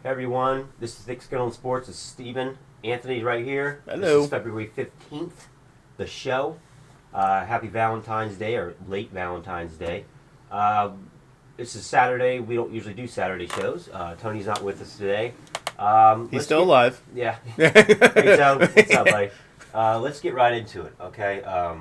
Everyone, this is ThickSkinnOnSports. It's Steven. Anthony's right here. Hello. This is February 15th, the show. Happy Valentine's Day, or late Valentine's Day. This is Saturday. We don't usually do Saturday shows. Tony's not with us today. He's still alive. Yeah. Hey, Tone. What's up, buddy? Let's get right into it, okay? A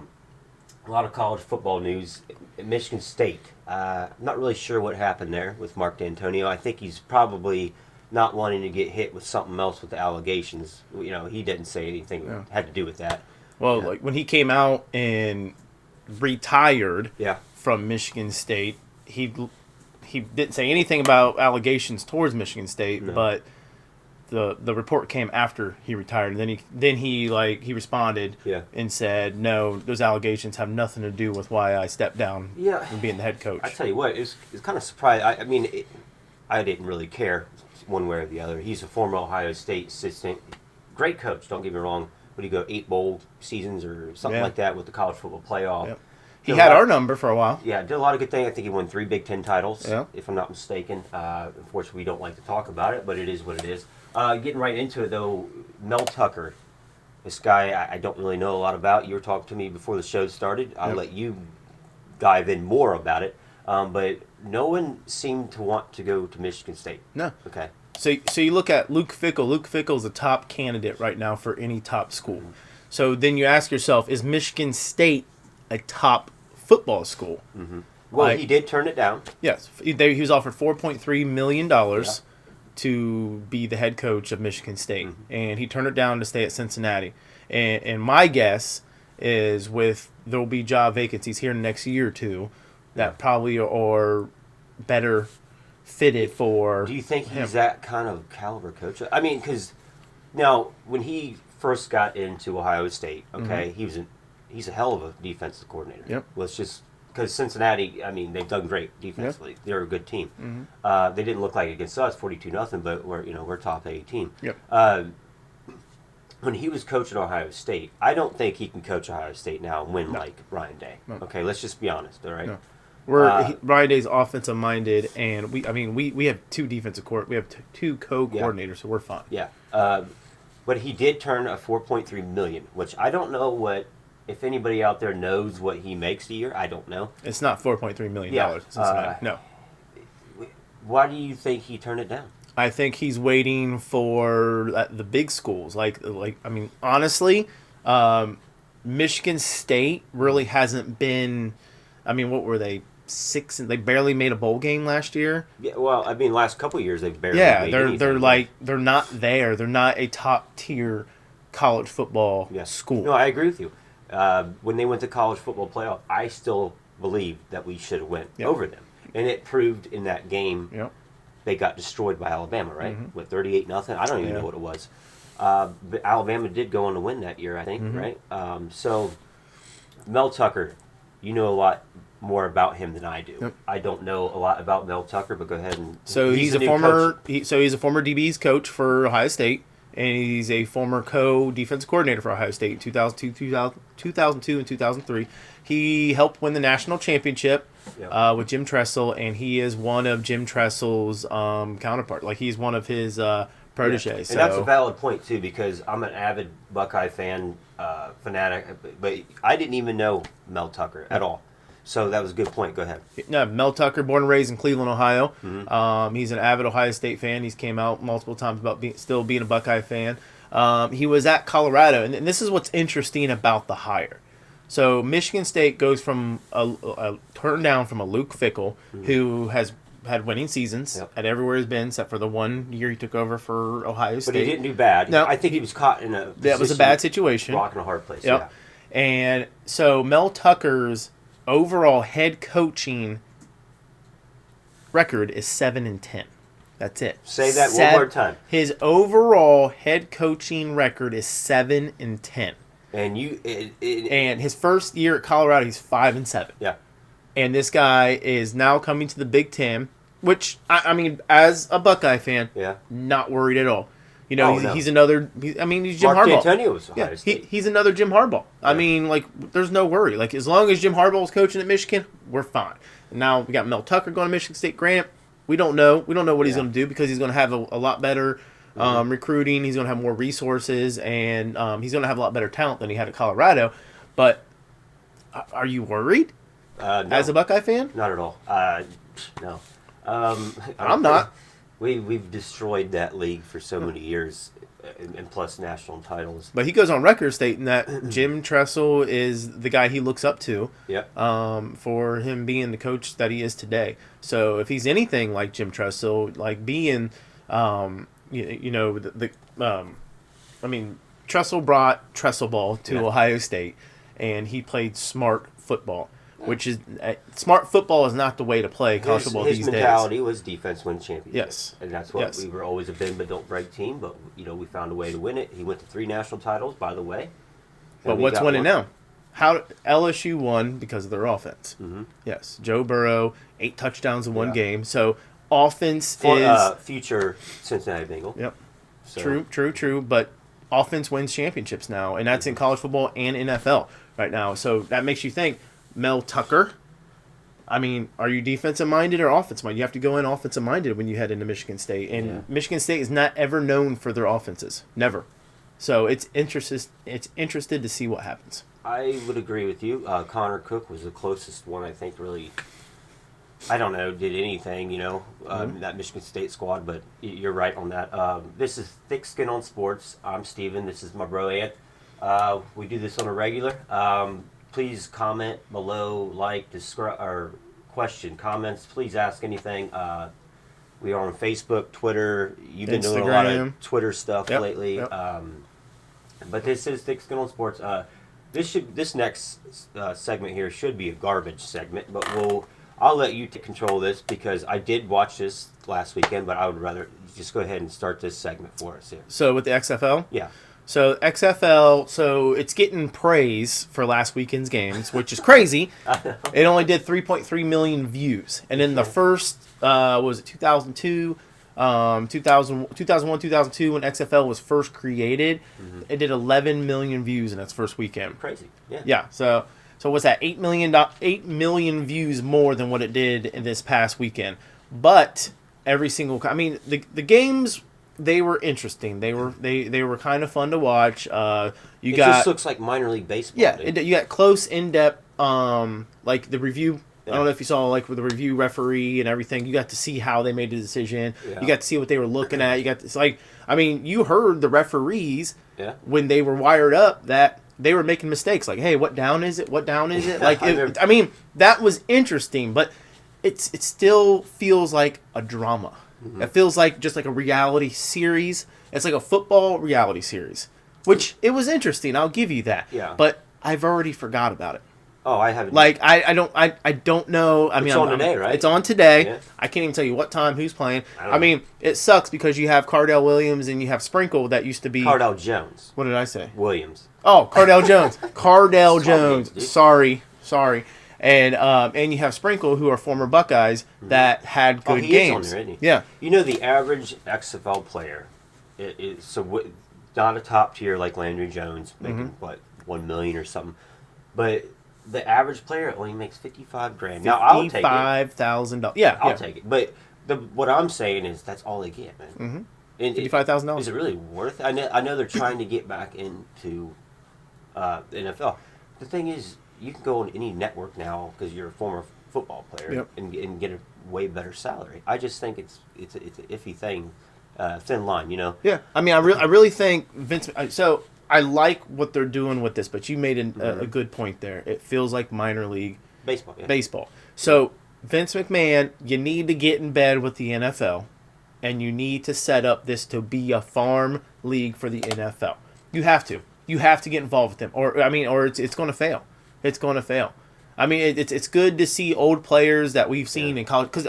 lot of college football news. Michigan State. I'm not really sure what happened there with Mark D'Antonio. I think he's probably not wanting to get hit with something else with the allegations. You know, he didn't say anything that had to do with that. Well, like when he came out and retired from Michigan State, he didn't say anything about allegations towards Michigan State, but the report came after he retired. And then he responded and said, "No, those allegations have nothing to do with why I stepped down from being the head coach." I tell you what, it's kind of surprising. I mean, I didn't really care one way or the other. He's a former Ohio State assistant, great coach. Don't get me wrong. What do you go, 8 bowl seasons or something like that with the college football playoff? Yep. He had our number for a while. Yeah, did a lot of good things. I think he won 3 Big Ten titles, if I'm not mistaken. Unfortunately, we don't like to talk about it, but it is what it is. Getting right into it, though, Mel Tucker, this guy I don't really know a lot about. You were talking to me before the show started. I'll let you dive in more about it. But no one seemed to want to go to Michigan State. No. Okay. So you look at Luke Fickell. Luke Fickell is the top candidate right now for any top school. So then you ask yourself, is Michigan State a top football school? Well, he did turn it down. Yes. He was offered $4.3 million to be the head coach of Michigan State. And he turned it down to stay at Cincinnati. And my guess is there will be job vacancies here in the next year or two that probably are better fitted for. Do you think he's that kind of caliber coach? I mean, because now when he first got into Ohio State, he's a hell of a defensive coordinator. Yep. Let's just because Cincinnati, I mean, they've done great defensively. They're a good team. They didn't look like it against us, 42-0, but we're top 8 team. Yep. When he was coaching Ohio State, I don't think he can coach Ohio State now and win like Ryan Day. No. Okay, let's just be honest. All right. No. Ryan Day's offensive minded, and we have 2 defensive we have 2 co-coordinators, so we're fine. Yeah, but he did turn a $4.3 million, which I don't know if anybody out there knows what he makes a year. I don't know. It's not $4.3 million. No. Why do you think he turned it down? I think he's waiting for the big schools. Honestly, Michigan State really hasn't been. I mean, what were they? 6? They barely made a bowl game last year. Yeah, well, I mean, last couple of years they've barely made anything. They're not there. They're not a top tier college football school. No, I agree with you. When they went to college football playoff, I still believe that we should have went over them, and it proved in that game. They got destroyed by Alabama, right? With 38-0. I don't even know what it was. But Alabama did go on to win that year, I think, right? So Mel Tucker, you know a lot more about him than I do. Yep. I don't know a lot about Mel Tucker, but go ahead and. So he's a former DB's coach for Ohio State, and he's a former co-defensive coordinator for Ohio State in 2002 and 2003. He helped win the national championship with Jim Tressel, and he is one of Jim Tressel's counterparts. Like he's one of his proteges. Yeah. And that's a valid point too, because I'm an avid Buckeye fan, fanatic, but I didn't even know Mel Tucker at all. So that was a good point. Go ahead. No, Mel Tucker, born and raised in Cleveland, Ohio. He's an avid Ohio State fan. He's came out multiple times about still being a Buckeye fan. He was at Colorado, and this is what's interesting about the hire. So Michigan State goes from a turn down from a Luke Fickell, who has had winning seasons at everywhere he's been, except for the 1 year he took over for Ohio State. But he didn't do bad. No, I think he was caught in that was a bad situation, rock and a hard place. Yep. Yeah, and so Mel Tucker's overall head coaching record is 7-10. That's it. Say that one more time. His overall head coaching record is 7-10. And and his first year at Colorado, he's 5-7. Yeah. And this guy is now coming to the Big Ten, which I mean, as a Buckeye fan, not worried at all. You know, he's another. He's Jim Harbaugh. Mark D'Antonio was Ohio State. He's another Jim Harbaugh. Yeah. I mean, like, there's no worry. Like, as long as Jim Harbaugh was coaching at Michigan, we're fine. Now we got Mel Tucker going to Michigan State. Granted, We don't know. We don't know what he's going to do because he's going to have a lot better recruiting. He's going to have more resources, and he's going to have a lot better talent than he had at Colorado. But are you worried No, as a Buckeye fan? Not at all. No. I'm not. We've destroyed that league for so many years, and plus national titles. But he goes on record stating that Jim Tressel is the guy he looks up to. Yep. For him being the coach that he is today. So if he's anything like Jim Tressel, like being, Tressel brought Tressel ball to Ohio State, and he played smart football. Which is smart football is not the way to play college football these days. His mentality was defense wins championships. Yes, and that's what we were always a bend but don't break team. But we found a way to win it. He went to 3 national titles, by the way. But what's winning now? How LSU won because of their offense. Mm-hmm. Yes, Joe Burrow 8 touchdowns in one game. So offense is future Cincinnati Bengal. Yep, so. True. But offense wins championships now, and that's in college football and NFL right now. So that makes you think. Mel Tucker. I mean, are you defensive minded or offensive minded? You have to go in offensive minded when you head into Michigan State, and Michigan State is not ever known for their offenses, never. So it's interested to see what happens. I would agree with you. Connor Cook was the closest one I think really. I don't know, did anything, that Michigan State squad, but you're right on that. This is Thick Skin on Sports. I'm Steven. This is my bro Ant. We do this on a regular. Please comment below, like, describe, or question, comments. Please ask anything. We are on Facebook, Twitter. You've been doing a lot of Twitter stuff lately. Yep. But this is Thick Skin on Sports. This next segment here should be a garbage segment, but I'll let you take control of this because I did watch this last weekend, but I would rather just go ahead and start this segment for us here. So with the XFL? Yeah. So XFL, it's getting praise for last weekend's games, which is crazy. It only did 3.3 million views. And in the first, was it 2002, 2001, 2002, when XFL was first created, it did 11 million views in its first weekend. Crazy, yeah. Yeah, so what's that, 8 million views more than what it did in this past weekend. But every single, the games... They were interesting. They were kind of fun to watch. It just looks like minor league baseball. Yeah, you got close, in-depth, like the review. Yeah. I don't know if you saw like with the review referee and everything. You got to see how they made the decision. Yeah. You got to see what they were looking at. You got to, you heard the referees when they were wired up that they were making mistakes. Like, hey, what down is it? What down is it? Like, that was interesting, but it still feels like a drama. Mm-hmm. It feels like just like a reality series. It's like a football reality series, which it was interesting. I'll give you that. Yeah. But I've already forgot about it. Oh, I haven't. Like I don't know. It's on today, right? It's on today. Yeah. I can't even tell you what time, who's playing. It sucks because you have Cardell Williams and you have Sprinkle that used to be Cardell Jones. What did I say? Williams. Oh, Cardell Jones. Cardell Jones. Sorry. And you have Sprinkle, who are former Buckeyes that had good games. Is on there, isn't he? Yeah. The average XFL player is not a top tier like Landry Jones, making $1 million or something, but the average player only makes $55,000. Now I'll take it. $55,000. Yeah, I'll take it. But what I'm saying is that's all they get, man. Mm-hmm. $55,000. Is it really worth it? I know they're trying to get back into the NFL. The thing is, you can go on any network now because you're a former football player and get a way better salary. I just think it's an iffy thing, thin line, Yeah, I really think Vince. So I like what they're doing with this, but you made a good point there. It feels like minor league baseball. Yeah. Baseball. So Vince McMahon, you need to get in bed with the NFL, and you need to set up this to be a farm league for the NFL. You have to. You have to get involved with them, or it's going to fail. It's going to fail. It's good to see old players that we've seen in college. Because,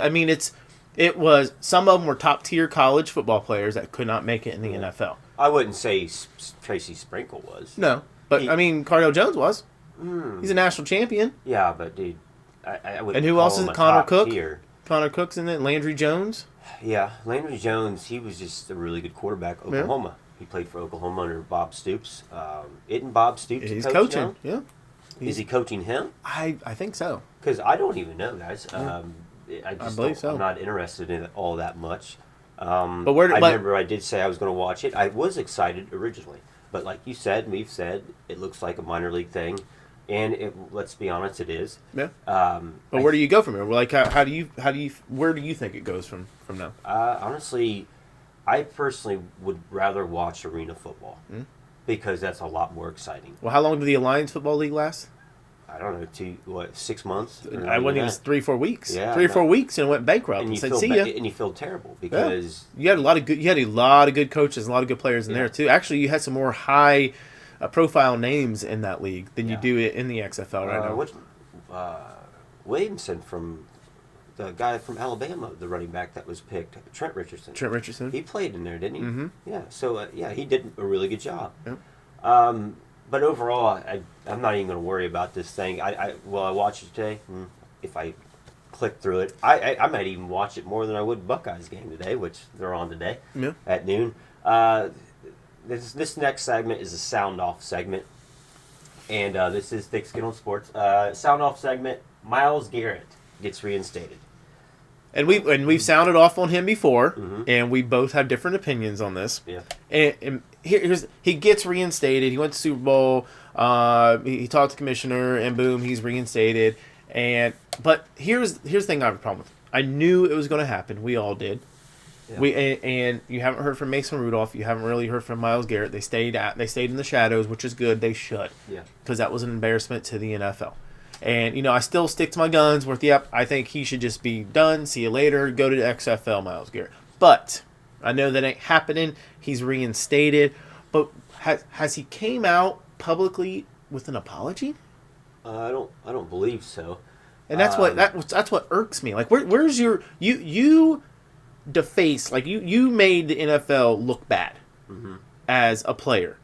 it was some of them were top-tier college football players that could not make it in the NFL. I wouldn't say Tracy Sprinkle was. No. But, Cardell Jones was. He's a national champion. Yeah, but, dude, I would. And who else is it? Connor Cook? Tier. Connor Cook's in it. Landry Jones? Yeah. Landry Jones, he was just a really good quarterback. Oklahoma. Yeah. He played for Oklahoma under Bob Stoops. Isn't Bob Stoops He's coaching now? Yeah. Is he coaching him? I think so. Because I don't even know, guys. I just believe so. I'm not interested in it all that much. But where? I remember I did say I was going to watch it. I was excited originally, but like you said, we've said, it looks like a minor league thing, and let's be honest, it is. Yeah. But where do you go from here? Like, where do you think it goes from now? Honestly, I personally would rather watch arena football because that's a lot more exciting. Well, how long did the Alliance Football League last? I don't know, 6 months? I wasn't even 3 or 4 weeks. Yeah, 3 or 4 weeks and went bankrupt and said, "See ya." And you feel terrible because you had a lot of good coaches, a lot of good players in there too. Actually, you had some more high profile names in that league than you do in the XFL right now. Williamson from the guy from Alabama, the running back that was picked, Trent Richardson. He played in there, didn't he? Mm-hmm. Yeah. So he did a really good job. Yep. But overall, I'm not even going to worry about this thing. I watched it today. If I click through it, I might even watch it more than I would Buckeyes game today, which they're on today at noon. This next segment is a sound off segment, and this is Thick Skin on Sports. Sound off segment. Myles Garrett gets reinstated. And we've sounded off on him before, and we both have different opinions on this. Yeah. And he gets reinstated. He went to Super Bowl. He talked to the commissioner, and boom, he's reinstated. But here's the thing I have a problem with. I knew it was going to happen. We all did. Yeah. And you haven't heard from Mason Rudolph. You haven't really heard from Myles Garrett. They stayed in the shadows, which is good. They should. Yeah. Because that was an embarrassment to the NFL. And, I still stick to my guns with, I think he should just be done. See you later. Go to the XFL, Myles Garrett. But I know that ain't happening. He's reinstated. But has he came out publicly with an apology? I don't believe so. And that's what irks me. Like, where's your you deface, like you made the NFL look bad as a player.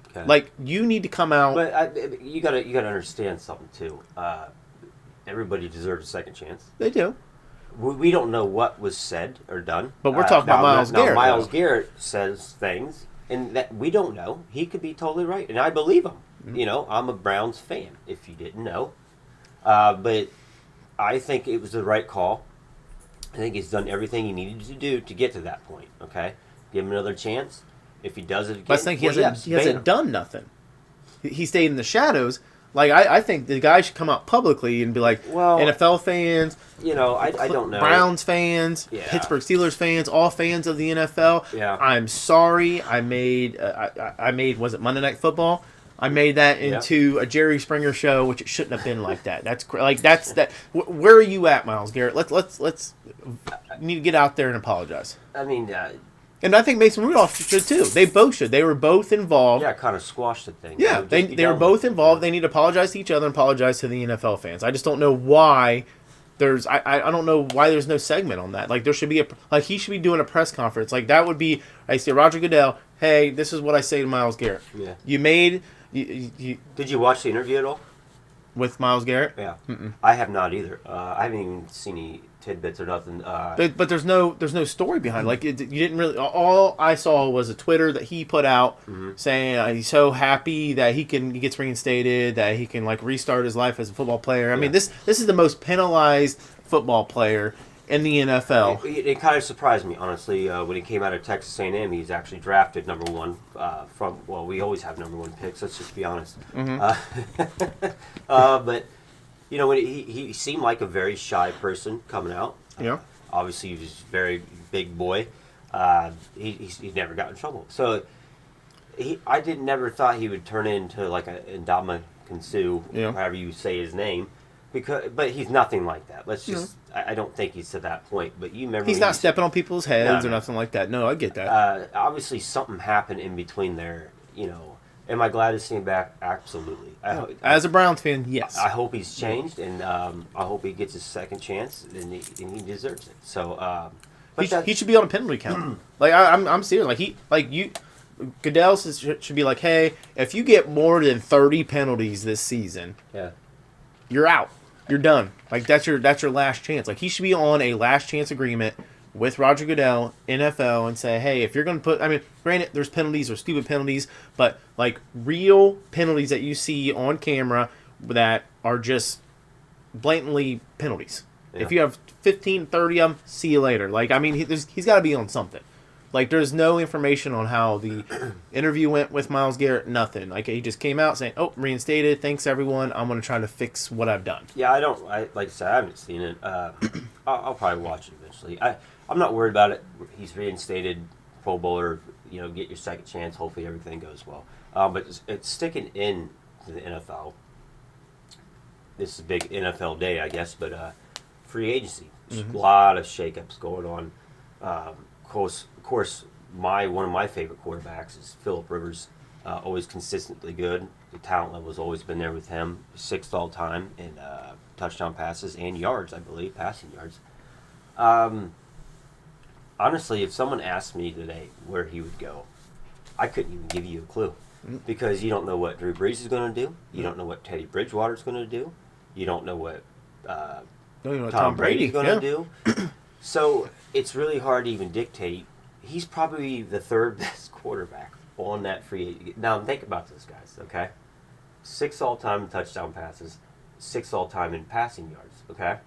Okay. Like, you need to come out. But you gotta understand something too. Everybody deserves a second chance. They do. We don't know what was said or done. But we're talking about Myles Garrett. Myles Garrett says things, and that we don't know. He could be totally right, and I believe him. Mm-hmm. I'm a Browns fan, if you didn't know. But I think it was the right call. I think he's done everything he needed to do to get to that point. Okay, give him another chance. If he does it again, I think he hasn't done nothing. He stayed in the shadows. Like, I think the guy should come out publicly and be like, NFL fans, I don't know, Browns fans, Pittsburgh Steelers fans, all fans of the NFL. Yeah. I'm sorry. I made was it Monday Night Football? I made that into a Jerry Springer show, which it shouldn't have been like that. That's that. Where are you at, Myles Garrett? Let's you need to get out there and apologize. I mean, and I think Mason Rudolph should too. They both should. They were both involved. Yeah, kind of squashed the thing. Yeah, they were both involved. They need to apologize to each other and apologize to the NFL fans. I just don't know why there's. I don't know why there's no segment on that. Like, there should be he should be doing a press conference. Like, that would be. I say, Roger Goodell, hey, this is what I say to Myles Garrett. Yeah. You made. Did you watch the interview at all? With Myles Garrett? Yeah. Mm-mm. I have not either. I haven't even seen any tidbits or nothing. But there's no story behind it. Like, you didn't really. All I saw was a Twitter that he put out saying he's so happy that he gets reinstated, that he can restart his life as a football player. I mean, this is the most penalized football player in the NFL. It kind of surprised me, honestly, when he came out of Texas A&M. He's actually drafted number one we always have number one picks, let's just be honest. Mm-hmm. But, when he seemed like a very shy person coming out. Yeah. Obviously, he was a very big boy. He never got in trouble. So, I never thought he would turn into like a Ndamukong Suh, however you say his name. But he's nothing like that. Let's just. I don't think he's to that point. But you remember, he's not stepping on people's heads or nothing like that. No, I get that. Obviously, something happened in between there. Am I glad to see him back? Absolutely. As a Browns fan, yes. I hope he's changed, and I hope he gets his second chance, and he deserves it. So, he should be on a penalty count. I'm serious. Goodell should be like, hey, if you get more than 30 penalties this season, you're out. You're done. That's your last chance. He should be on a last chance agreement with Roger Goodell, NFL, and say, hey, if you're going to put, granted, there's penalties or stupid penalties, but real penalties that you see on camera that are just blatantly penalties. Yeah. If you have 15, 30 of them, see you later. Like, I mean, he's got to be on something. Like, there's no information on how the interview went with Myles Garrett. Nothing. Like, he just came out saying, "Oh, reinstated. Thanks, everyone. I'm going to try to fix what I've done." Yeah, like I said, I haven't seen it. I'll probably watch it eventually. I'm not worried about it. He's reinstated, Pro Bowler. You know, get your second chance. Hopefully, everything goes well. But it's sticking in to the NFL. This is a big NFL day, I guess. But free agency. There's a lot of shakeups going on. Of course, one of my favorite quarterbacks is Phillip Rivers. Always consistently good. The talent level has always been there with him. 6th all time in touchdown passes and yards, I believe, passing yards. Honestly, if someone asked me today where he would go, I couldn't even give you a clue. Because you don't know what Drew Brees is going to do. You don't know what Teddy Bridgewater is going to do. You don't know what Tom Brady is going to do. So it's really hard to even dictate. He's probably the 3rd best quarterback on that free agent. Now, think about this, guys, okay? 6th all-time in touchdown passes, 6th all-time in passing yards, okay?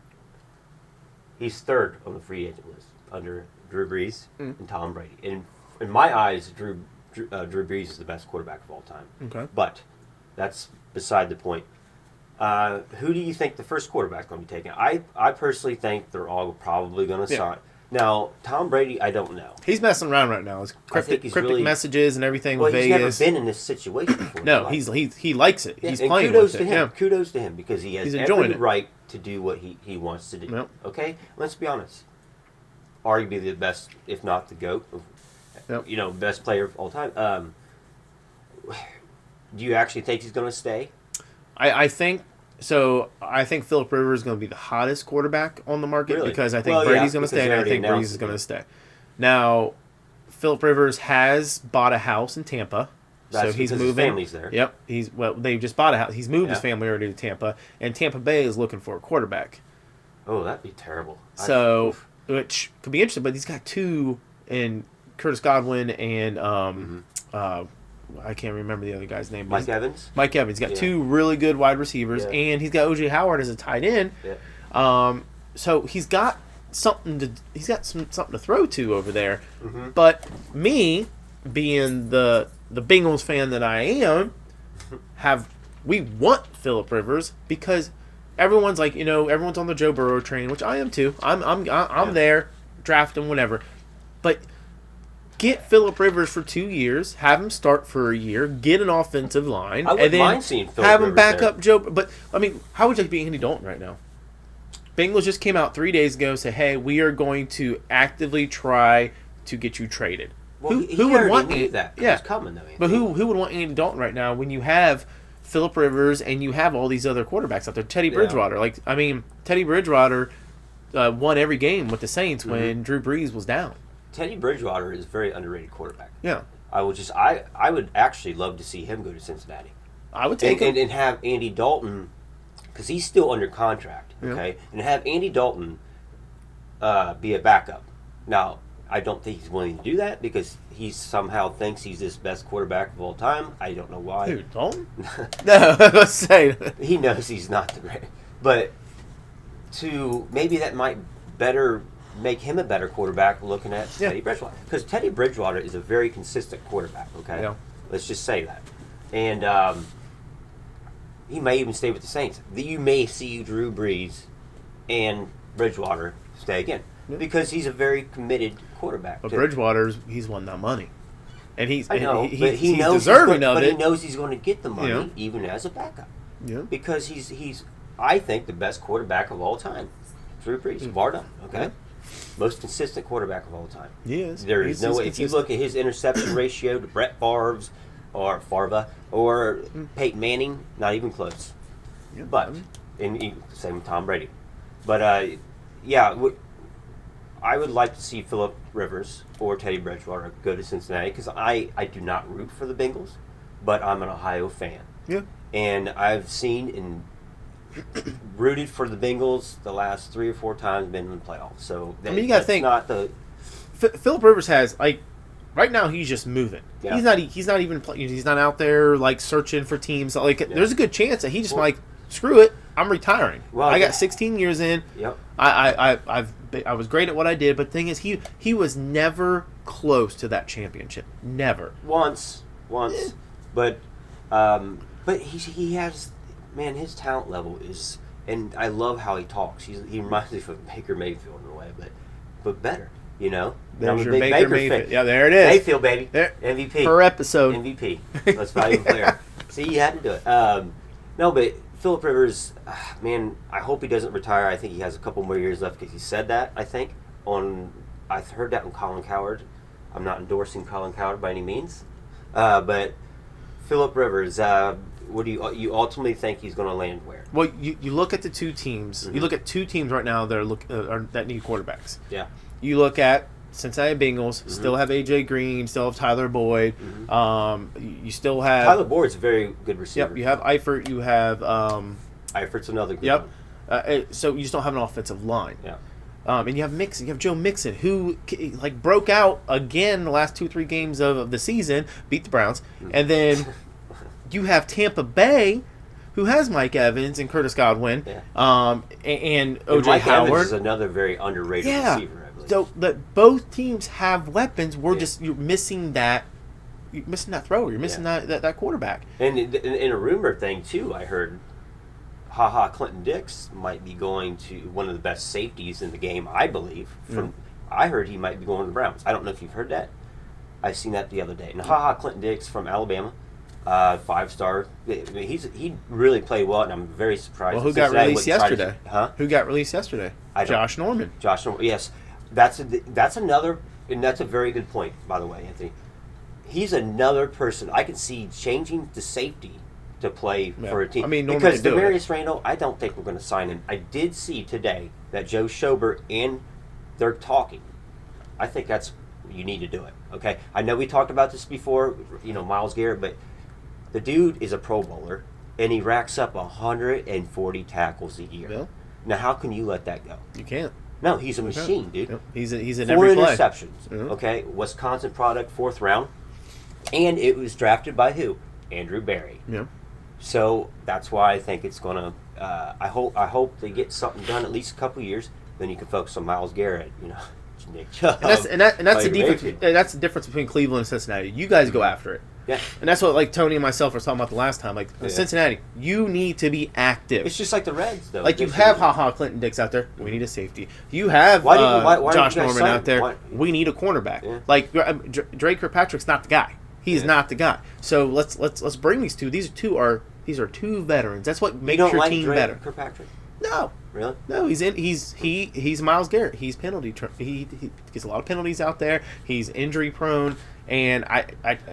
He's 3rd on the free agent list under Drew Brees and Tom Brady. And in my eyes, Drew Brees is the best quarterback of all time. Okay. But that's beside the point. Who do you think the first quarterback is going to be taken? I personally think they're all probably going to sign. Now, Tom Brady, I don't know. He's messing around right now. His cryptic messages and everything with Vegas. Well, he's never been in this situation before. No, he likes it. Yeah, he's and playing kudos with to it. him. Yeah. Kudos to him because he has every right to do what he wants to do. Yep. Okay? Let's be honest. Arguably the best, if not the GOAT, best player of all time. Do you actually think he's going to stay? I think so. I think Phillip Rivers is going to be the hottest quarterback on the market because I think Brady's going to stay, and I think Brees is going to stay. Now, Phillip Rivers has bought a house in Tampa, so he's moving. His family's there. Yep, they just bought a house. He's moved his family already to Tampa, and Tampa Bay is looking for a quarterback. Oh, that'd be terrible. So, which could be interesting, but he's got 2 in Curtis Godwin and I can't remember the other guy's name. Mike Evans. Mike Evans. He's got 2 really good wide receivers, and he's got O.J. Howard as a tight end. Yeah. So he's got something to throw to over there. Mm-hmm. But me, being the Bengals fan that I am, we want Phillip Rivers because everyone's like, everyone's on the Joe Burrow train, which I am too. I'm there, draft him, whatever. But get Phillip Rivers for 2 years, have him start for a year, get an offensive line, I wouldn't mind seeing Phillip have him Rivers back there. up Joe. But I mean, how would you like to be Andy Dalton right now? Bengals just came out 3 days ago and said, "Hey, we are going to actively try to get you traded." Well, who would want that? Yeah, it's coming though. But who would want Andy Dalton right now when you have Phillip Rivers and you have all these other quarterbacks out there? Teddy Bridgewater, Teddy Bridgewater won every game with the Saints when Drew Brees was down. Teddy Bridgewater is a very underrated quarterback. Yeah, I would actually love to see him go to Cincinnati. I would take him and have Andy Dalton, because he's still under contract. Okay, and have Andy Dalton be a backup. Now, I don't think he's willing to do that because he somehow thinks he's this best quarterback of all time. I don't know why. Dude, Dalton? No, let's say he knows he's not the great, but maybe that might better make him a better quarterback looking at Teddy Bridgewater, because Teddy Bridgewater is a very consistent quarterback. Okay, let's just say that, and he may even stay with the Saints. You may see Drew Brees and Bridgewater stay again because he's a very committed quarterback. But he's won that money, and he's he's deserving of it. But he knows he's going to get the money even as a backup. Yeah, because he's I think the best quarterback of all time, Drew Brees, bar none. Okay, most consistent quarterback of all time. He is. There is no way. If you look at his interception ratio to Brett Favre's or Peyton Manning, not even close. Yeah, but same with Tom Brady. But I would like to see Phillip Rivers or Teddy Bridgewater go to Cincinnati because I do not root for the Bengals, but I'm an Ohio fan. Yeah. And I've seen and rooted for the Bengals the last 3 or 4 times, been in the playoffs. So you got to think not the Phillip Rivers has right now he's just moving. Yeah. He's not even playing. He's not out there searching for teams. There's a good chance that he just screw it. I'm retiring. Well, I got 16 years in. Yep. I was great at what I did, but the thing is, he was never close to that championship. Never. Once, but he has, man, his talent level is, and I love how he talks. He reminds me of Baker Mayfield in a way, but better. You know, there's your Baker Mayfield. Yeah, there it is. Mayfield, baby. There. MVP per episode. MVP. Let's valuable player. See, you had to do it. No, but Phillip Rivers, man, I hope he doesn't retire. I think he has a couple more years left because he said that. I think I heard that on Colin Cowherd. I'm not endorsing Colin Cowherd by any means, but Phillip Rivers. What do you ultimately think he's going to land where? Well, you look at the two teams. Mm-hmm. You look at two teams right now that need quarterbacks. Yeah. You look at Cincinnati Bengals. Mm-hmm. Still have A.J. Green. Still have Tyler Boyd. Mm-hmm. You still have Tyler Boyd's a very good receiver. Yep. You have Eifert. You have Eifert's another good Yep. one. So you just don't have an offensive line. Yeah. And you have Mixon. You have Joe Mixon, who broke out again the last 2-3 games of the season, beat the Browns, and then you have Tampa Bay, who has Mike Evans and Curtis Godwin, and O.J. Mike Howard. Evans is another very underrated receiver, I believe. So that both teams have weapons. You're missing that. You're missing that thrower. You're missing that quarterback. And in a rumor thing too, I heard, Clinton Dix might be going to one of the best safeties in the game. I believe. I heard he might be going to the Browns. I don't know if you've heard that. I seen that the other day. And Clinton Dix from Alabama. 5-star. He really played well, and I'm very surprised. Well, who got released yesterday? Who got released yesterday? Josh Norman. Josh Norman. Yes, that's another, and that's a very good point, by the way, Anthony. He's another person I can see changing to safety to play for a team. I mean, Norman because can do Demarius Randall, I don't think we're going to sign him. I did see today that Joe Schobert and they're talking. I think that's you need to do it. Okay, I know we talked about this before. Myles Garrett, but the dude is a Pro Bowler, and he racks up 140 tackles a year. Yeah. Now, how can you let that go? You can't. No, he's a machine, dude. Yep. He's in 4 every play. interceptions. Okay, Wisconsin product, 4th round, and it was drafted by who? Andrew Berry. Yeah. So that's why I think it's gonna. I hope they get something done at least a couple years. Then you can focus on Myles Garrett. Nick Chubb, and that's the difference. Mayfield. That's the difference between Cleveland and Cincinnati. You guys go after it. Yeah. And that's what Tony and myself were talking about the last time. Cincinnati, you need to be active. It's just like the Reds, though. You have Clinton Dix out there. We need a safety. You have Josh Norman out there. We need a cornerback. Yeah. Drake Kirkpatrick's not the guy. He's not the guy. So let's bring these two. These are two veterans. That's what makes your team Drake better. Kirkpatrick? No. Really? No, he's Myles Garrett. He's penalty. He gets a lot of penalties out there. He's injury prone, and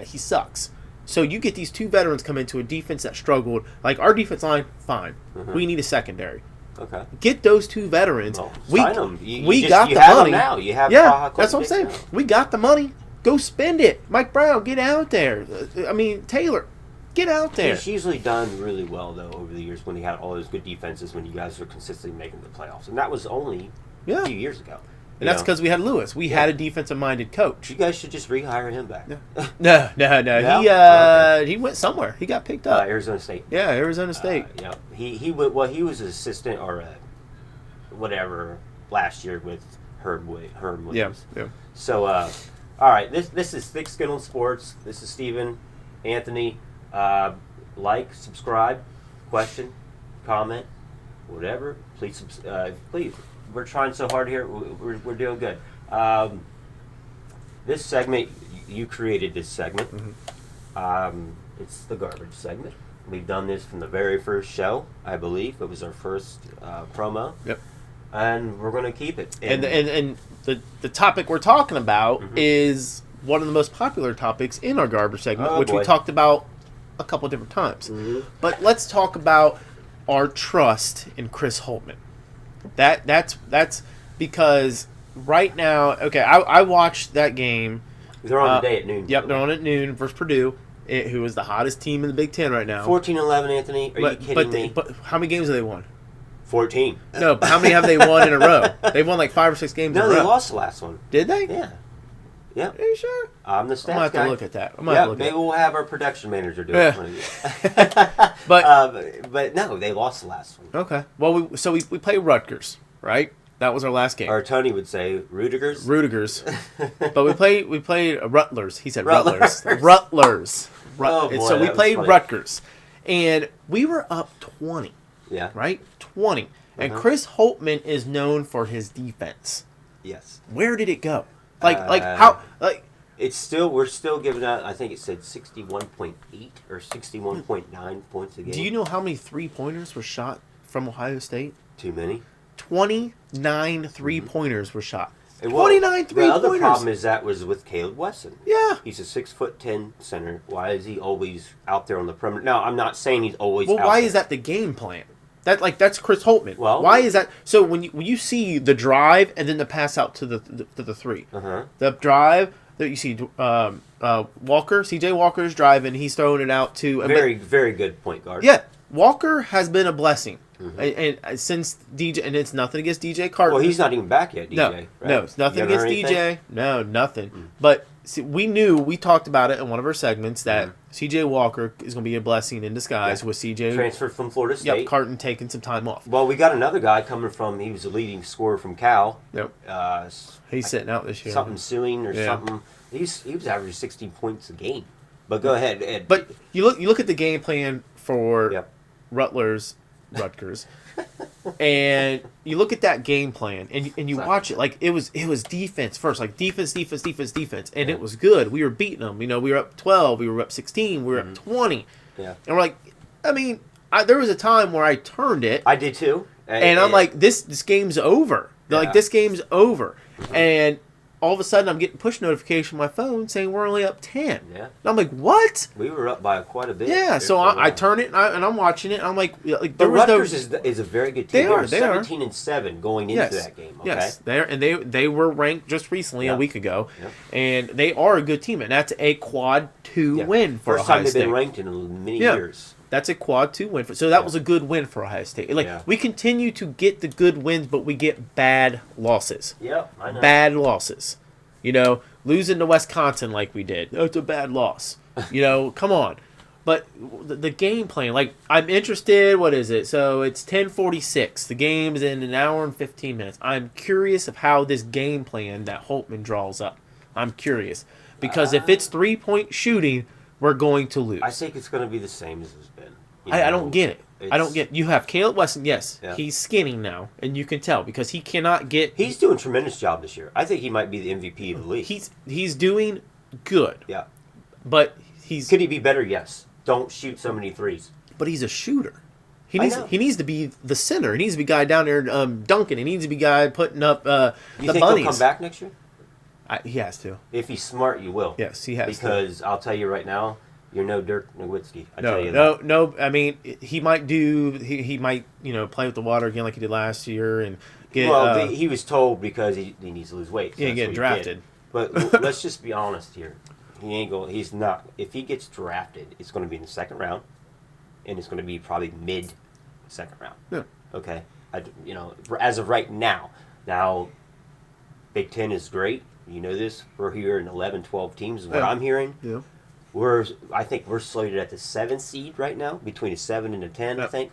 he sucks. So you get these two veterans come into a defense that struggled. Like our defense line, fine. We need a secondary. Okay. Get those two veterans. Sign them. We got the have money them now. You have that's what I'm saying. Now. We got the money. Go spend it. Mike Brown, get out there. Taylor, get out there. He's usually done really well, though, over the years when he had all those good defenses when you guys were consistently making the playoffs. And that was only a few years ago. And that's because we had Lewis. We had a defensive-minded coach. You guys should just rehire him back. No. He went somewhere. He got picked up. Arizona State. Yeah, Arizona State. He was an assistant or whatever last year with Herb Williams. Yeah. So, all right, this is Thick Skin on Sports. This is Steven, Anthony. Like, subscribe, question, comment, whatever. Please. We're trying so hard here. We're doing good. This segment, you created this segment. Mm-hmm. It's the garbage segment. We've done this from the very first show, I believe. It was our first promo. Yep. And we're going to keep it. And the topic we're talking about is one of the most popular topics in our garbage segment, which we talked about a couple different times. Mm-hmm. But let's talk about our trust in Chris Holtmann. That's because right now, okay, I watched that game. They're on today at noon. Yep, they're on at noon versus Purdue, who is the hottest team in the Big Ten right now. 14-11, Anthony. Are you kidding me? But how many games have they won? 14. No, but how many have they won in a row? They've won like 5 or 6 games in a row. No, they lost the last one. Did they? Yeah. Yeah. Are you sure? I'm the stats guy. I'm going to have to look at that. Maybe we'll have our production manager do it. But no, they lost the last one. Okay. Well, we played Rutgers, right? That was our last game. Or Tony would say Rudigers. But we played Rutgers. He said Rutgers. Oh, boy, so we played Rutgers. And we were up 20. Yeah. Right? 20. And Chris Holtman is known for his defense. Yes. Where did it go? How we're still giving out, I think it said 61.8 or 61.9 points a game. Do you know how many 3-pointers were shot from Ohio State? Too many. 29 3-pointers were shot. 29 3-pointers. The other problem is that was with Caleb Wesson. Yeah. He's a 6'10" center. Why is he always out there on the perimeter? Now, I'm not saying he's always out why there. is that the game plan? That's Chris Holtman. Well, why is that? So when you see the drive and then the pass out to the three, the drive that you see Walker, CJ Walker's driving, he's throwing it out to a very good point guard. Yeah, Walker has been a blessing, and since DJ, and it's nothing against DJ Carter. Well, he's not even back yet. DJ, right? No, it's nothing against DJ. No, nothing. But see, we talked about it in one of our segments that CJ Walker is going to be a blessing in disguise with CJ transferred from Florida State. Yep, Carton taking some time off. Well, we got another guy coming from. He was the leading scorer from Cal. Yep. He's sitting out this year. Something suing or something. He was averaging 16 points a game. But go ahead, Ed. But you look at the game plan for Rutgers, and you look at that game plan, and you watch it like it was defense first, like defense, and it was good. We were beating them. We were up 12, we were up 16, we were up 20. Yeah. And we're like, there was a time where I turned it. I did too. And I'm like, this game's over. Like, this game's over. And all of a sudden, I'm getting push notification on my phone saying we're only up 10. Yeah. And I'm like, what? We were up by quite a bit. Yeah, so I turn it, and I'm watching it, and I'm like but Rutgers is a very good team. They are 17-7 going into that game. Okay? Yes, they were ranked just recently a week ago, Yep. and they are a good team, and that's a quad 2 win for First Ohio time they've State. been ranked in many years. That's a quad 2 win. So that was a good win for Ohio State. We continue to get the good wins, but we get bad losses. Yep, I know. Bad losses. Losing to Wisconsin like we did. That's a bad loss. Come on. But the game plan, I'm interested. What is it? So it's 10:46. The game's in an hour and 15 minutes. I'm curious of how this game plan that Holtman draws up. I'm curious. Because if it's 3-point shooting, we're going to lose. I think it's going to be the same as it's been. I don't get it. I don't get. You have Caleb Wesson. Yes, he's skinny now, and you can tell because he cannot get. He's doing a tremendous job this year. I think he might be the MVP of the league. He's doing good. Yeah, but could he be better? Yes. Don't shoot so many threes. But he's a shooter. He needs to be the center. He needs to be guy down there dunking. He needs to be guy putting up the bunnies. You think he'll come back next year? He has to. If he's smart, you will. Yes, he has because I'll tell you right now. You're no Dirk Nowitzki. No. I mean, he might he might play with the water again like he did last year and get. Well, he was told because he needs to lose weight. So get drafted. But let's just be honest here. He's not. If he gets drafted, it's going to be in the second round, and it's going to be probably mid-second round. Yeah. Okay. As of right now. Now, Big Ten is great. You know this. We're here in 11, 12 teams is what I'm hearing. Yeah. I think we're slated at the 7th seed right now, between a 7 and a 10, I think.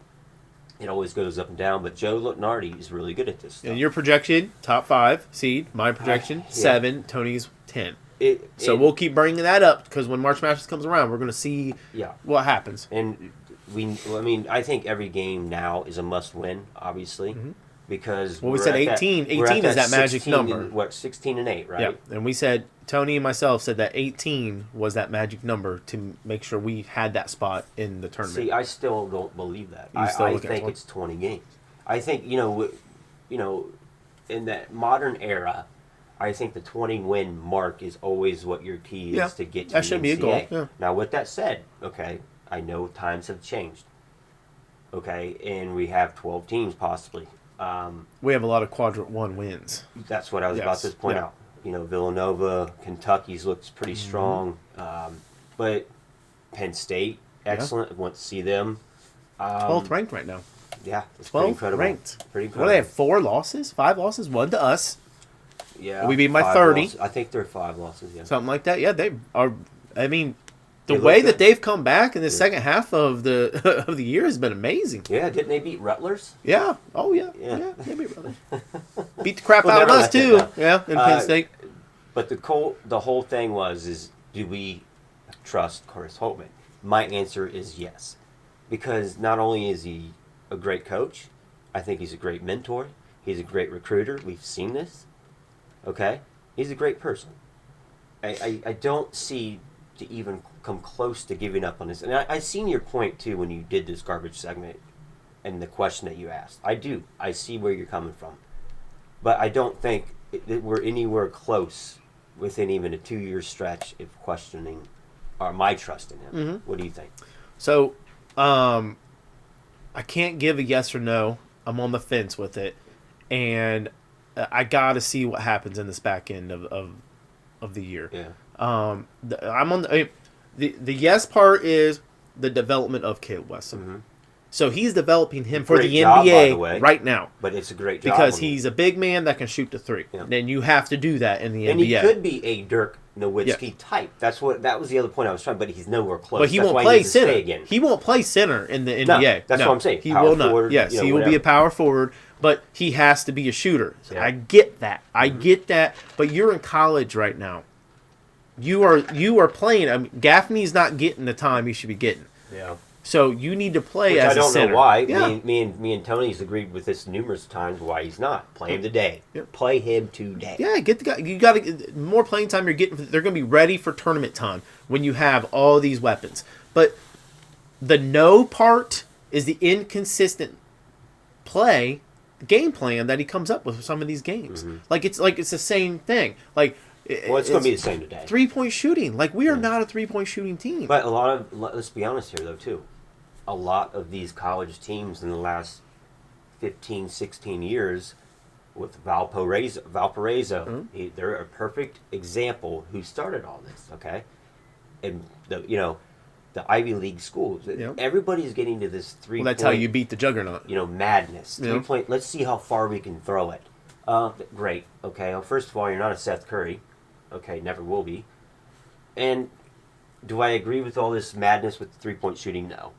It always goes up and down, but Joe Lunardi is really good at this stuff. And your projection, top 5 seed. My projection, 7. Tony's 10. We'll keep bringing that up because when March Madness comes around, we're going to see what happens. And I think every game now is a must-win, obviously. Mm-hmm. Because we said 18. 18 is that magic number. 16 and 8, right? Yeah, and we said Tony and myself said that 18 was that magic number to make sure we had that spot in the tournament. See, I still don't believe that. I think it's 20 games. I think in that modern era, I think the 20-win mark is always what your key is to get to that should be a goal. Yeah. Now, with that said, okay, I know times have changed. Okay, and we have 12 teams possibly. We have a lot of quadrant 1 wins. That's what I was about to point out. Villanova, Kentucky's looks pretty strong. But Penn State, excellent. I want to see them. 12th ranked right now. Yeah, it's pretty incredible. Ranked. Pretty incredible. Well, they have 4 losses, 5 losses, 1 to us. Yeah, We beat them by 5 30. losses. I think they're 5 losses. Yeah, Something like that. Yeah, they are. I mean, the They look way good. that they've come back in the second half of the of the year has been amazing. Yeah, didn't they beat Rutgers? Yeah. Oh yeah. Yeah. Yeah. They beat Rutgers. Beat the crap We'll out of never us let them too. down. Yeah. In Penn State. But the whole thing is do we trust Chris Holtmann? My answer is yes, because not only is he a great coach, I think he's a great mentor. He's a great recruiter. We've seen this. Okay, he's a great person. I don't see to even come close to giving up on this. And I seen your point too when you did this garbage segment and the question that you asked. I do. I see where you're coming from, but I don't think we're anywhere close within even a 2-year stretch of questioning or my trust in him. Mm-hmm. What do you think? So, I can't give a yes or no. I'm on the fence with it, and I got to see what happens in this back end of the year. Yeah. I'm on the yes part is the development of Caleb Wesson. Mm-hmm. So he's developing him for Great the job, by NBA the way. right now. But it's a great job Because he's a big man that can shoot the three. Yeah. Then you have to do that in the and NBA. he could be a Dirk Nowitzki type. That was the other point I was trying. But he's nowhere close. But he That's won't why play needs to stay center. again. He won't play center in the No, NBA. that's what I'm saying. He Power will not. forward, Yes, he will be whatever. a power forward, but he has to be a shooter. So Yeah. I get that. I get that. But you're in college right now. You are playing. I mean, Gaffney's not getting the time he should be getting. Yeah. So you need to play Which as I don't a center. know why. Yeah. Me and Tony's agreed with this numerous times why he's not. Play him today. Yep. Play him today. Yeah, get the guy. You got to more playing time. You're getting. They're going to be ready for tournament time when you have all these weapons. But the no part is the inconsistent game plan that he comes up with for some of these games. Mm-hmm. It's the same thing. Like, Well, it's going to be the same today. 3-point shooting. Like, we are not a 3-point shooting team. But let's be honest here, though, too. A lot of these college teams in the last 15, 16 years with Valparaiso, Mm-hmm. they're a perfect example who started all this, okay? And, the Ivy League schools, Yeah. everybody's getting to this 3-point... Well, that's how you beat the juggernaut. Madness. Yeah. 3-point, let's see how far we can throw it. Great, okay? Well, first of all, you're not a Seth Curry. Okay, never will be. And do I agree with all this madness with the 3-point shooting? No.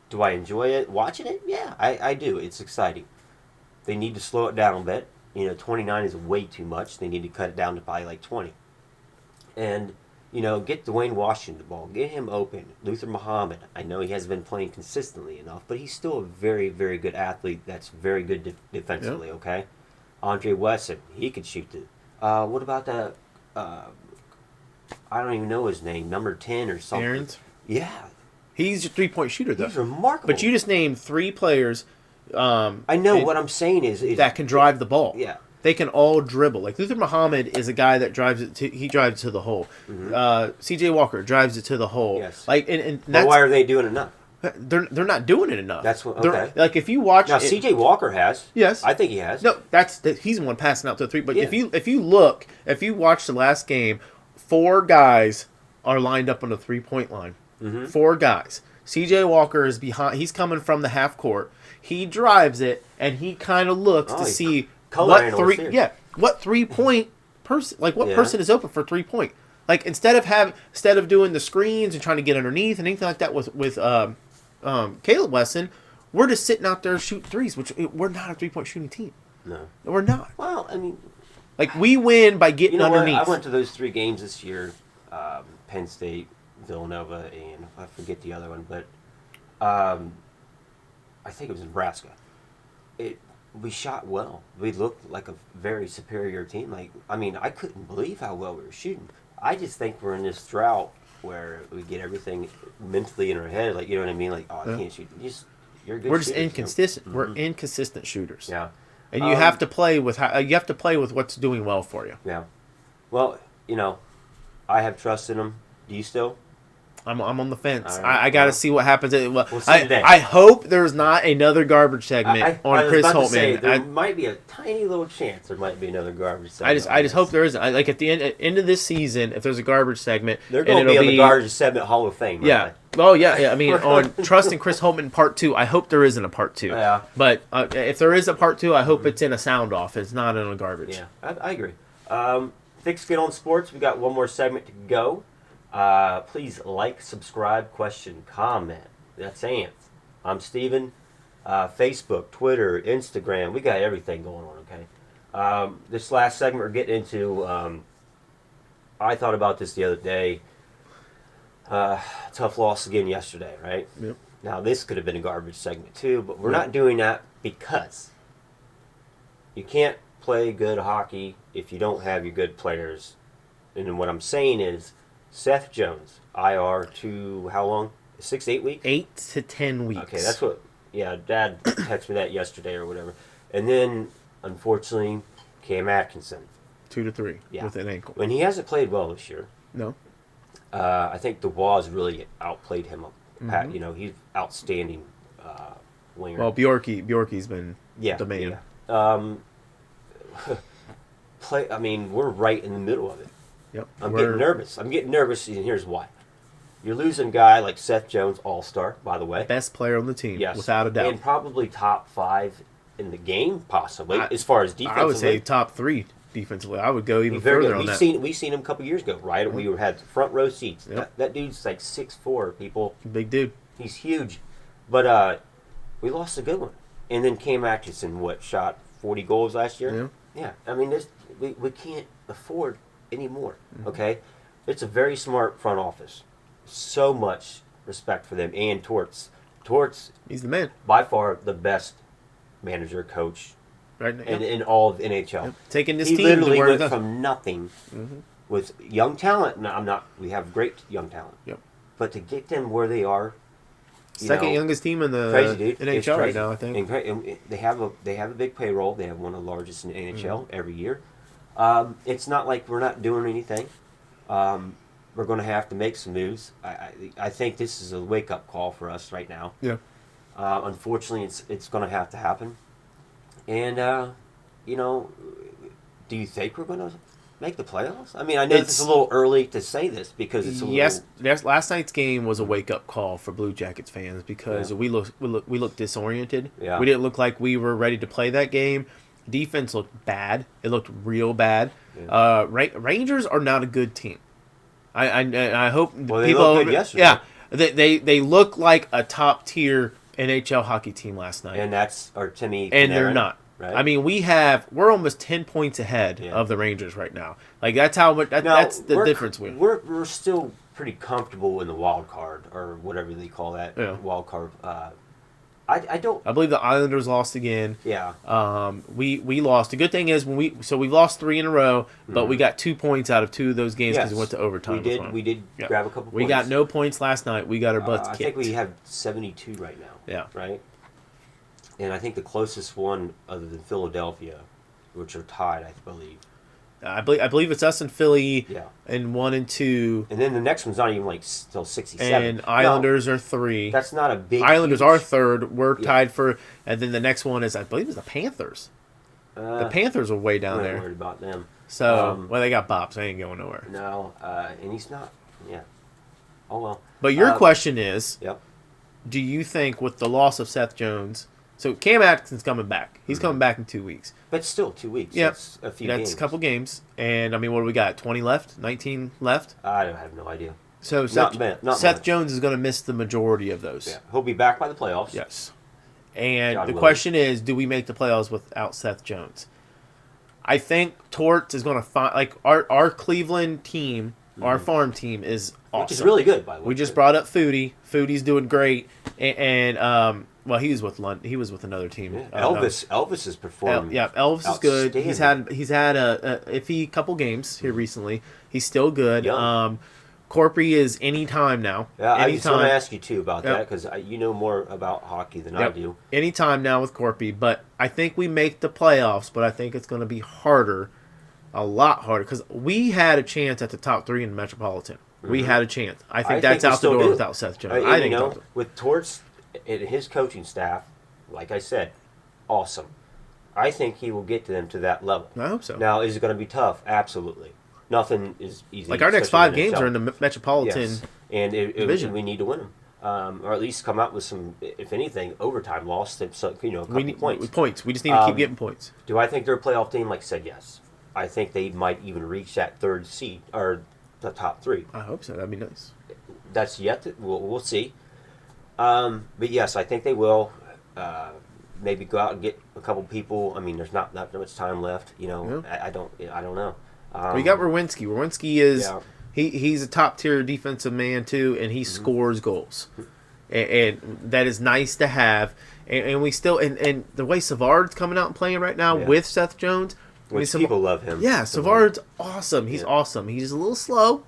Do I enjoy it? Watching it? Yeah, I do. It's exciting. They need to slow it down a bit. 29 is way too much. They need to cut it down to probably like 20. And, get Dwayne Washington the ball. Get him open. Luther Muhammad. I know he hasn't been playing consistently enough, but he's still a very, very good athlete that's very good defensively, okay? Andre Wesson, he could shoot the... what about the... I don't even know his name. Number 10 or something. Aaron's? Yeah. He's a 3-point shooter, though. He's remarkable. But you just named 3 players... I know what I'm saying is that can drive the ball. Yeah. They can all dribble. Like Luther Muhammad is a guy that drives it to the hole. Mm-hmm. C.J. Walker drives it to the hole. Yes. Like and But that's, why are they doing enough? they're not doing it enough. That's what. They're- Okay. Like if you watch Now C.J. Walker has. Yes. I think he has. No, he's the one passing out to the 3. But Yeah. if you watch the last game, 4 guys are lined up on the 3-point line. Mm-hmm. 4 guys. C.J. Walker is behind. He's coming from the half court. He drives it and he kind of looks to see what 3-point person, like what person is open for 3-point. Like instead of doing the screens and trying to get underneath and anything like that with Caleb Wesson, we're just sitting out there shooting threes, which we're not a 3-point shooting team. No. We're not. Well, I mean, like we win by getting underneath. I went to those 3 games this year: Penn State, Villanova, and I forget the other one, but I think it was Nebraska. We shot well. We looked like a very superior team. I couldn't believe how well we were shooting. I just think we're in this drought where we get everything mentally in our head. Like, you know what I mean? Like, I can't shoot. You're a good. We're just shooter, inconsistent. Mm-hmm. We're inconsistent shooters. Yeah. And you have to play with what's doing well for you. Yeah. Well, I have trust in them. Do you still? I'm on the fence. Right. I got to see what happens. We'll see today. I hope there's not another garbage segment on Chris I was about to Holtmann. say, there might be a tiny little chance there might be another garbage segment. I just hope there isn't. Like at the end of this season, if there's a garbage segment, they're going to be on the garbage segment Hall of Fame. Yeah. Oh yeah. I mean, on Trusting Chris Holtmann Part 2, I hope there isn't a Part 2. Yeah. But if there is a Part 2, I hope it's in a sound off. It's not in a garbage. Yeah, I agree. Thick Skin on Sports. We got one more segment to go. Please like, subscribe, question, comment. That's Anth. I'm Steven. Facebook, Twitter, Instagram. We got everything going on, okay? This last segment we're getting into, I thought about this the other day. Tough loss again yesterday, right? Yep. Now, this could have been a garbage segment too, but we're not doing that because you can't play good hockey if you don't have your good players. And what I'm saying is, Seth Jones, IR to how long? 6 to 8 weeks? 8 to 10 weeks. Okay, that's what. Yeah, Dad texted me that yesterday or whatever. And then, unfortunately, Cam Atkinson. 2 to 3 with an ankle. When he hasn't played well this year. No. I think the Waz really outplayed him. You know, he's outstanding winger. Well, Bjorky's been the main. Yeah. I mean, we're right in the middle of it. Yep. I'm getting nervous. And here's why. You're losing a guy like Seth Jones, all-star, by the way. Best player on the team, yes, without a doubt. And probably top 5 in the game, possibly, as far as defensively. I would say top 3 defensively. I would go even further on that. We've seen him a couple years ago, right? We had front row seats. Yep. That dude's like 6'4", people. Big dude. He's huge. But we lost a good one. And then Cam Atkinson, shot 40 goals last year? Yeah. I mean, we can't afford any more, okay? It's a very smart front office. So much respect for them. And Torts, he's the man. By far the best manager, coach right now. in all of NHL. Yep. Taking this he team literally to where went from nothing with young talent. No, we have great young talent. Yep. But to get them where they are, second youngest team in the NHL right now, I think. And they have a big payroll. They have one of the largest in the NHL every year. It's not like we're not doing anything. We're going to have to make some moves. I think this is a wake-up call for us right now. Yeah. Unfortunately, it's going to have to happen. And, do you think we're going to make the playoffs? I mean, I know it's a little early to say this because it's yes. Last night's game was a wake-up call for Blue Jackets fans because we looked disoriented. Yeah. We didn't look like we were ready to play that game. Defense looked bad. It looked real bad. Yeah. Rangers are not a good team. I hope people. They looked good yesterday. Yeah, they look like a top tier NHL hockey team last night, and that's our Timmy. And they're not. Right? I mean, we're almost 10 points ahead of the Rangers right now. Like that's how much. That's the difference. We're still pretty comfortable in the wild card or whatever they call that wild card. I don't. I believe the Islanders lost again. Yeah. We lost. The good thing is we've lost 3 in a row, but we got 2 points out of 2 of those games because we went to overtime. We did grab a couple points. We got no points last night. We got our butts kicked. I think we have 72 right now. Yeah. Right. And I think the closest one, other than Philadelphia, which are tied, I believe. I believe it's us and Philly. Yeah. And 1 and 2. And then the next one's not even still 67. And Islanders are 3. That's not a big. Islanders are 3rd. We're tied for, and then the next one is I believe the Panthers. The Panthers are way down there. I'm worried about them. So they got Bops. They ain't going nowhere. No, and he's not. Yeah. Oh well. But your question is, yep. Do you think with the loss of Seth Jones? So Cam Atkinson's coming back. He's coming back in 2 weeks. But still 2 weeks. Yeah. That's a few games. That's a couple games. And, I mean, what do we got? 20 left? 19 left? I have no idea. So Seth Jones is going to miss the majority of those. Yeah. He'll be back by the playoffs. Yes. And the question is, do we make the playoffs without Seth Jones? I think Torts is going to find, like, our Cleveland team, our farm team is awesome. Which is really good, by the way. We just brought up Foodie. Foodie's doing great. Well, he was with London. He was with another team. Yeah. Elvis is performing. Elvis is good. He's had a iffy couple games here recently. He's still good. Corpy is anytime now. Yeah, I was going to ask you too about that because you know more about hockey than I do. Anytime now with Corpy, but I think we make the playoffs. But I think it's going to be harder, a lot harder, because we had a chance at the top 3 in the Metropolitan. We had a chance. I think that's out the door without Seth Jones. I think with Torts and his coaching staff, like I said, awesome. I think he will get them to that level. I hope so. Now, is it going to be tough? Absolutely. Nothing is easy. Like our next 5 games are in the Metropolitan division. We need to win them, or at least come out with some, if anything, overtime loss. So a couple points. Points. We just need to keep getting points. Do I think they're a playoff team? Like I said, yes. I think they might even reach that third seed or the top 3. I hope so. That'd be nice. That's yet to, we'll see. But yes, I think they will. Maybe go out and get a couple people. I mean, there's not much time left. You know, Yeah. I don't know. We got Rowinski. Rowinski is Yeah. he's a top tier defensive man too, and he scores goals, and that is nice to have. And we still and the way Savard's coming out and playing right now with Seth Jones, Which people love him. Yeah, Savard's awesome. He's awesome. He's a little slow,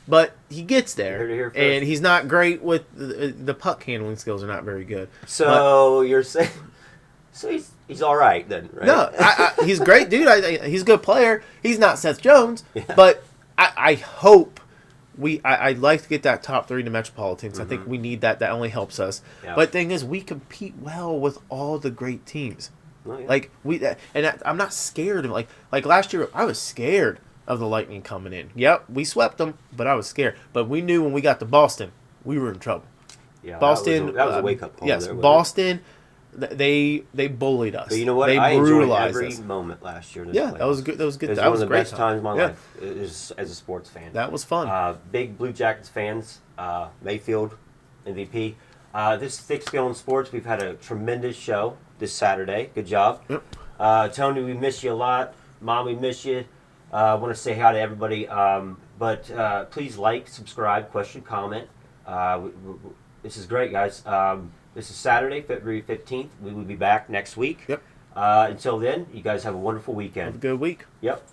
but he gets there. And he's not great with the puck handling skills are not very good. So you're saying, so he's all right then, right? No, he's great, dude. He's a good player. He's not Seth Jones, but I hope I'd like to get that top 3 to Metropolitans. I think we need that. That only helps us. Yeah. But the thing is, we compete well with all the great teams. Oh, yeah. Like I'm not scared of like last year. I was scared of the Lightning coming in. Yep, we swept them, but I was scared. But we knew when we got to Boston, we were in trouble. Yeah, Boston. That was a wake up call. Yes, Boston. They bullied us. But you know what? They I enjoyed every us. moment last year. Yeah, that was good. That was good. It was that one was of the great best times of my life as a sports fan. That was fun. Big Blue Jackets fans. Mayfield, MVP. This is Thick Skin on Sports. We've had a tremendous show this Saturday. Good job. Yep. Tony, we miss you a lot. Mom, we miss you. I want to say hi to everybody. But please like, subscribe, question, comment. This is great, guys. This is Saturday, February 15th. We will be back next week. Yep. Until then, you guys have a wonderful weekend. Have a good week. Yep.